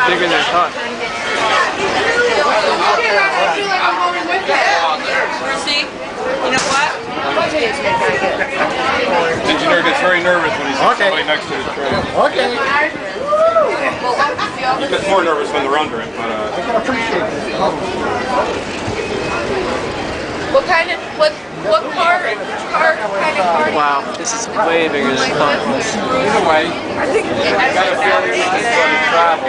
bigger than I thought. See? You know what? Engineer gets very nervous when he sees somebody next to his train. Okay. He gets more nervous when they're under it, but I can appreciate this. What kind of car kind of car? Wow, this is way bigger than I thought it was. either way, I think I got a feeling he's going to travel.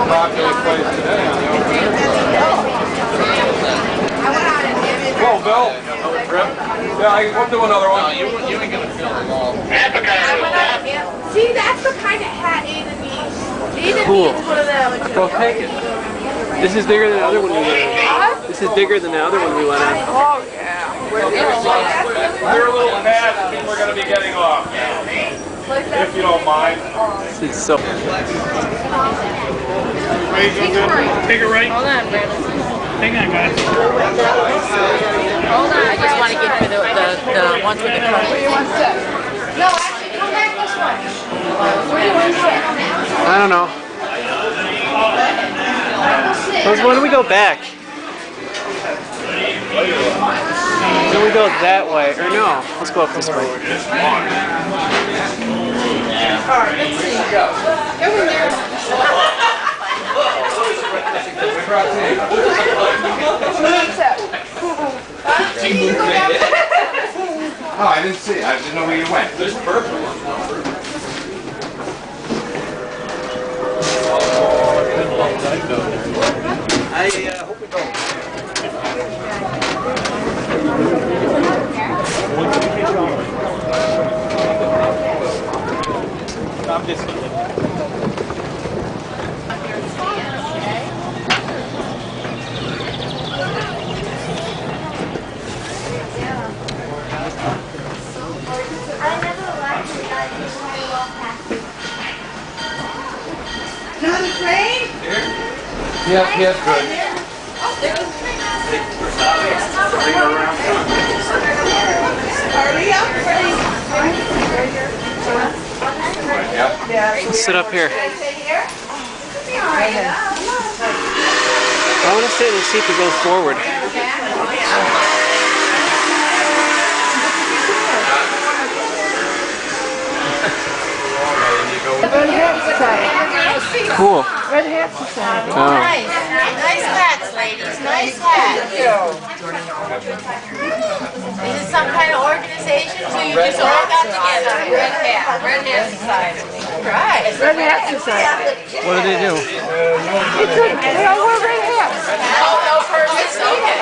Popular place today on the open air. Whoa, Bill. Another trip? Yeah, we'll do another one. You ain't going to film them all. See, that's the kind of hat Ada needs. Ada Cool. needs one of them. Well, take it. This is bigger than the other one we went on. This is bigger than the other one we went on. Oh, yeah. We're a little fast. People are going to be getting off now. If you don't mind. This is so... Take it right. Hold on, Brandon. Hang on, guys. Hold on. I just want to get for the ones with the car. Where do you want to sit? No, actually, come back this way. Where do you want to sit? I don't know. Why don't we go back? Then we go that way. Or no, let's go up this way. Alright, let's see. Go in there. Oh, I didn't see it. I didn't know where you went. This is perfect. I hope we don't. I'm just kidding. Another train? Yes, good. Hurry up, Freddie. Let's sit up here. I want to sit in the seat that goes forward. Cool. Red Hat Society. Oh. Nice. Nice hats, ladies. Nice hats. Is it some kind of organization? So you just all got together? Red Hat. Red Hat Society. Right. Red Hat Society. What do they do? They all wear red hats. No purpose. Okay.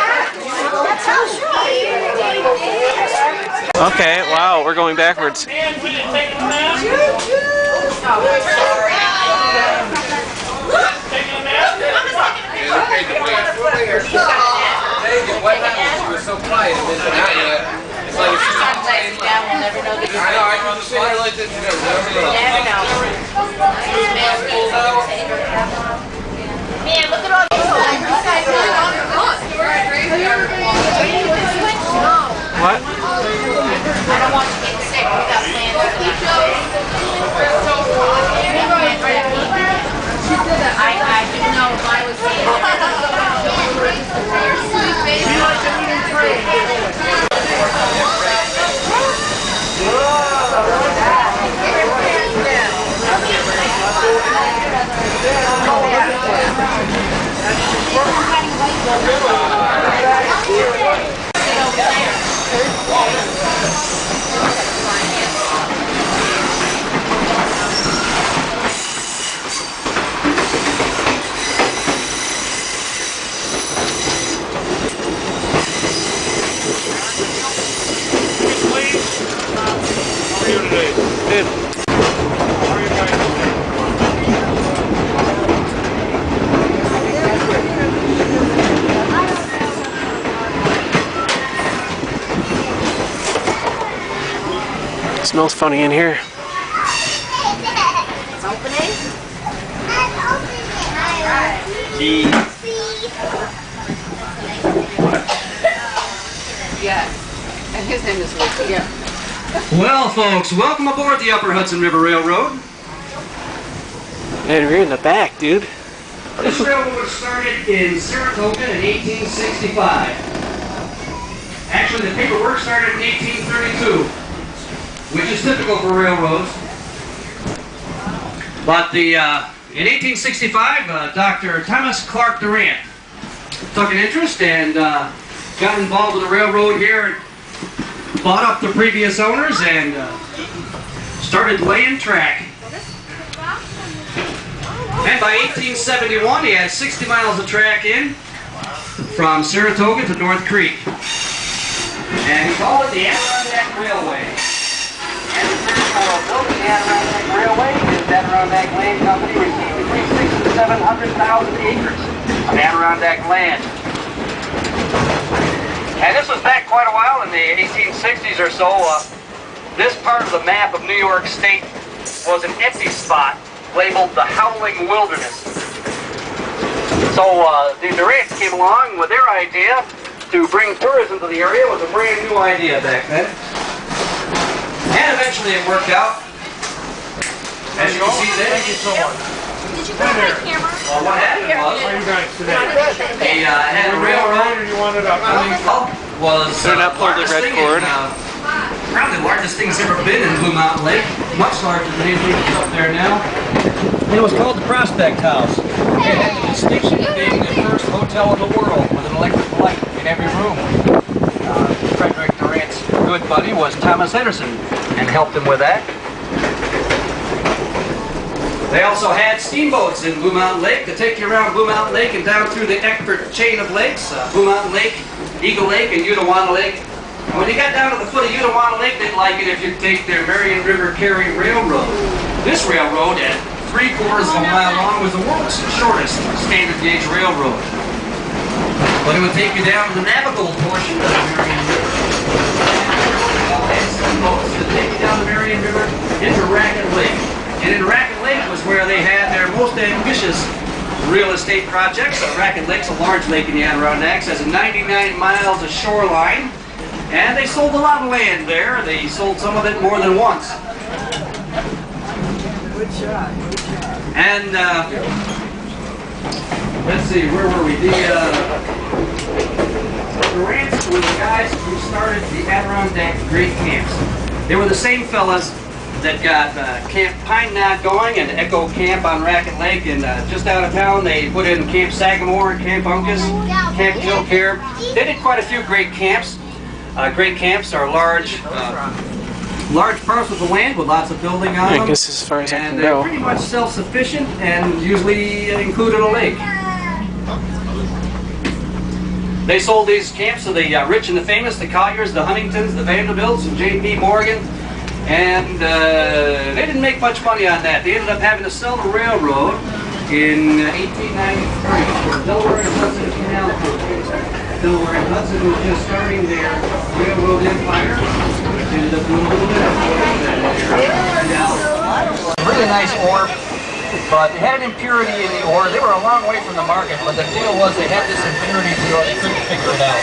Okay, wow, we're going backwards. What happened? She was so quiet and then not yet. It's like if she's not playing. We'll never know the I know, I can just like this. You never know. Man, look at all these What? I don't want to get sick without playing with I didn't know if I was Good. Smells funny in here. It's opening? Yeah. And his name is Ricky. Yeah. Well, folks, welcome aboard the Upper Hudson River Railroad. Man, we're in the back, dude. This railroad started in Saratoga in 1865. Actually, the paperwork started in 1832, which is typical for railroads. But in 1865, Dr. Thomas Clark Durant took an interest and got involved with the railroad here, bought up the previous owners, and started laying track. And by 1871, he had 60 miles of track in from Saratoga to North Creek. And he called it the Adirondack Railway. And for building the Adirondack Railway, his Adirondack Land Company received between 600,000 and 700,000 acres of Adirondack land. And this was back quite a while in the 1860s or so. This part of the map of New York State was an empty spot labeled the Howling Wilderness. So the Durants came along with their idea to bring tourism to the area. It was a brand new idea back then. And eventually it worked out. As you can see there. Thank you so much. Did you grab my camera? Well, what happened was, How are you guys today? they had a railroad. Or you wanted up? Was They're not pulled the red cord. Probably the largest thing that's ever been in Blue Mountain Lake. Much larger than anything that's up there now. And it was called the Prospect House. It had the distinction of being the first hotel in the world with an electric light in every room. Frederick Durant's good buddy was Thomas Henderson and helped him with that. They also had steamboats in Blue Mountain Lake to take you around Blue Mountain Lake and down through the Eckford chain of lakes, Blue Mountain Lake, Eagle Lake, and Unawana Lake. And when you got down to the foot of Unawana Lake, they'd like it if you'd take their Marion River Carrying Railroad. This railroad, at 3/4 of a mile long, was the world's shortest standard gauge railroad. But it would take you down to the navigable portion of the Marion River. And steamboats to take you down the Marion River into Racket Lake. And in Racket Lake was where they had their most ambitious real estate projects. Racket Lake's a large lake in the Adirondacks, has 99 miles of shoreline, and they sold a lot of land there. They sold some of it more than once. Good shot. And let's see, where were we? The Durants were the guys who started the Adirondack Great Camps. They were the same fellas that got Camp Pine Knot going and Echo Camp on Racket Lake, and just out of town they put in Camp Sagamore, Camp Uncas, Camp Kilcare. They did quite a few great camps. Great camps are large parcels of land with lots of building on them. I guess as far as I can And they're go. pretty much self-sufficient and usually included a lake. They sold these camps to the rich and the famous, the Colliers, the Huntingtons, the Vanderbilts, and J.P. Morgan. And they didn't make much money on that. They ended up having to sell the railroad in 1893 for Delaware and Hudson Canal Company. Delaware and Hudson was just starting their railroad empire. Ended up doing a little bit of really nice ore, but they had an impurity in the ore. They were a long way from the market, but the deal was they had this impurity deal, they couldn't figure it out.